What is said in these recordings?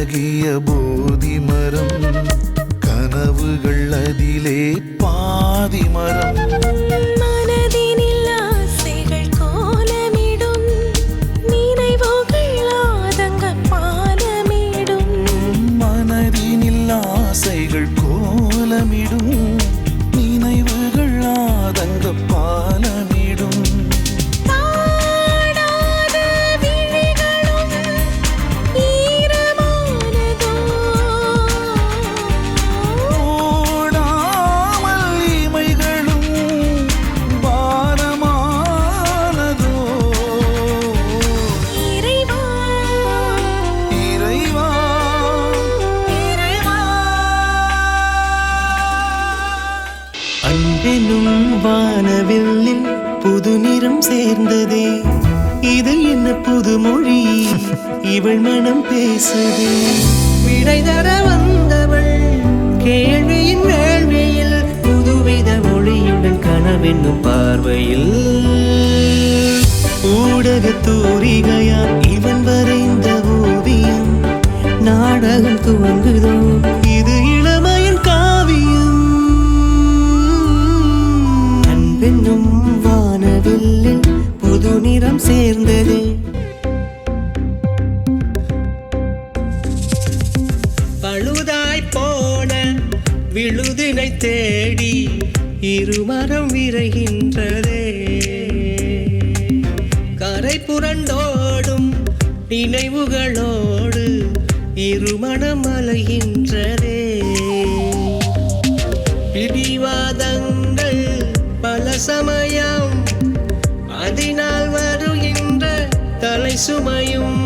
அழகிய போதி மரம், கனவுகள் அதிலே பாதி மரம். மனதினில் ஆசைகள் கோலமிடும், நினைவுகள் ஆதங்க பாலமிடும். மனதினில் ஆசைகள் கோலமிடும், நினைவுகள் ஆதங்க பாலமிடும். அன்பெனும் வானவில்லில் புது நிறம் சேர்ந்ததே, இது என்ன புது மொழி இவள் மனம் பேசுதே. விடை தர வந்தவள் கேள்வியின் வேள்வியில், புதுவித மொழியுடன் கனவென்னும் பார்வையில். ஊடக தூரிகையால் இவன் வரைந்த ஓவியம், நாடகம் துவங்குதோ இது இளமையின் காவியம். அன்பென்னும் வானவில்லில் புது நிறம் சேர்ந்தது. பழுதாய் போன விழுதினை தேடி இருமரம் விரைகின்றதே, கரை புரண்டோடும் நினைவுகளோடு இருமணம் அலைகின்றதே. பிடிவாதங்கள் பல சமயம், அதனால் வருகின்ற தலை சுமையும்,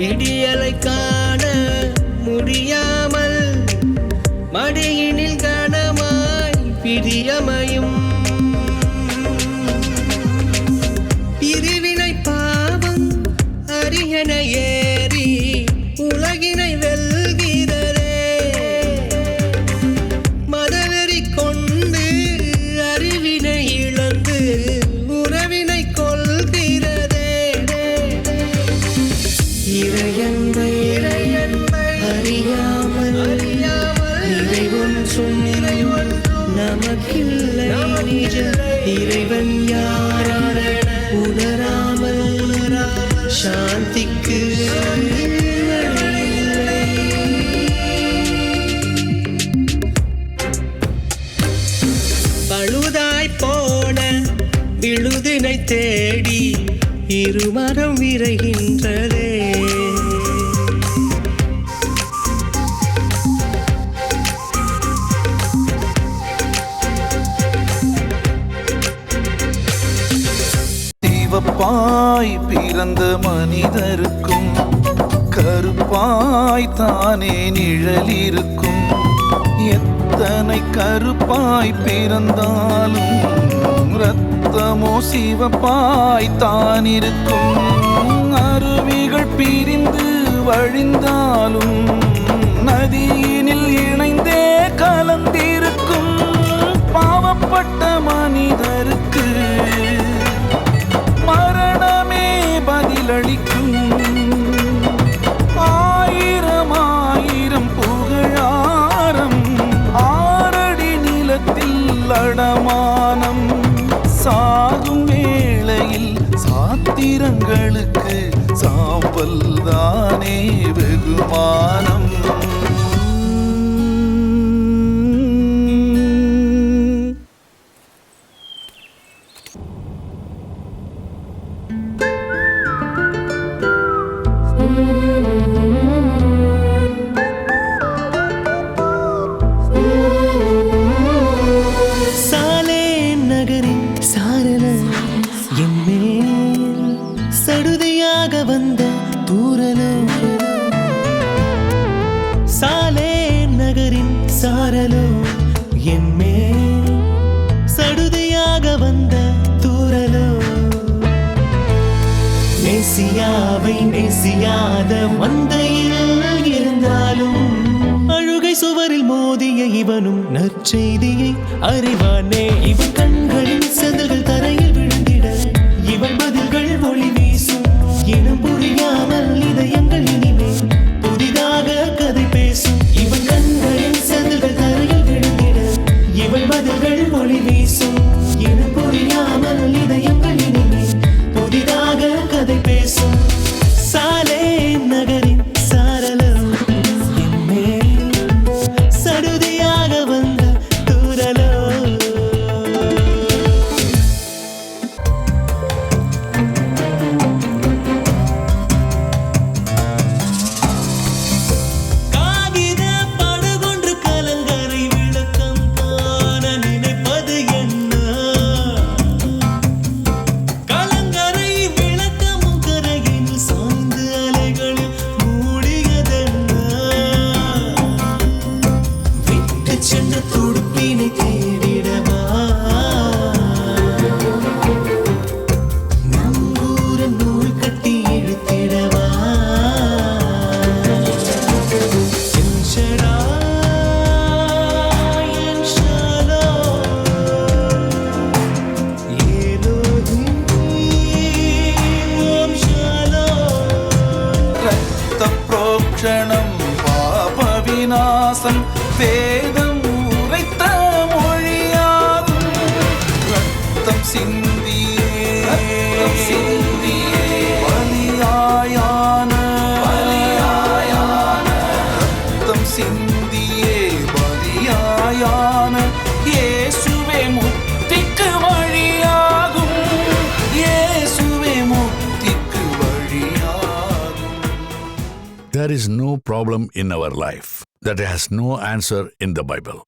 விடியலை காண முடியாமல் மடியினில் கனமாய் பிரியமையும். பிரிவினை பாவம் அரியண ஏறி உலகினை வெல்கிறதே, மதவெறி கொண்டு அறிவினை இழந்து உறவினை கொள்கிறதே. இறையன்பை அறியாமல் நிறைவொன்றும் நமக்கில்லை. இறைவன் யாரென உணராமல் சாந்திக்கு பழுதாய் போன விழுதினை தேடி இருமரம் விரைகின்றதே. சிவப்பாய் பிறந்த மனிதருக்கும் கருப்பாய் தானே நிழலிருக்கும். எத்தனை கருப்பாய் பிறந்தாலும் ரத்தமோ சிவப்பாய் தான் இருக்கும். அருவிகள் பிரிந்து வழிந்தாலும் நதியினில் இணைந்தே கலந்திருக்கும். பாவப்பட்ட மனிதருக்கு மரணமே பதிலளிக்கும். ஆயிரம் ஆயிரம் புகழாரம், ஆறடி நிலத்தில் அடமானம். சாகும் வேளையில் சாத்திரங்களுக்கு சாம்பல் தானே வெகுமானம். சாலே நகரின் சாரல என்மேல் சடுதியாக வந்த தூரலோ. சாலே நகரின் சாரலோ என்மேல் சடுதியாக வந்த தூரலோ. மெசியாவை மெசியாத மந்தையில் இருந்தாலும் அழுகை சுவரில் மோதிய இவனும் நற்செய்தியை அறிவானே. இவன் கண்களின் செந்தல்கள் தரையில் விழுந்திட இவன் பதில்கள் ஒளி வீசும். இனம் புரியாமல் இதயங்கள் இனிமேல் புதிதாக பலியாயான ரத்தம் சிந்தியே பலியாயான இயேசுவே முக்திக்கு வழியாகும். இயேசுவே முக்திக்கு வழியாகும். There is no problem in our life that has no answer in the Bible.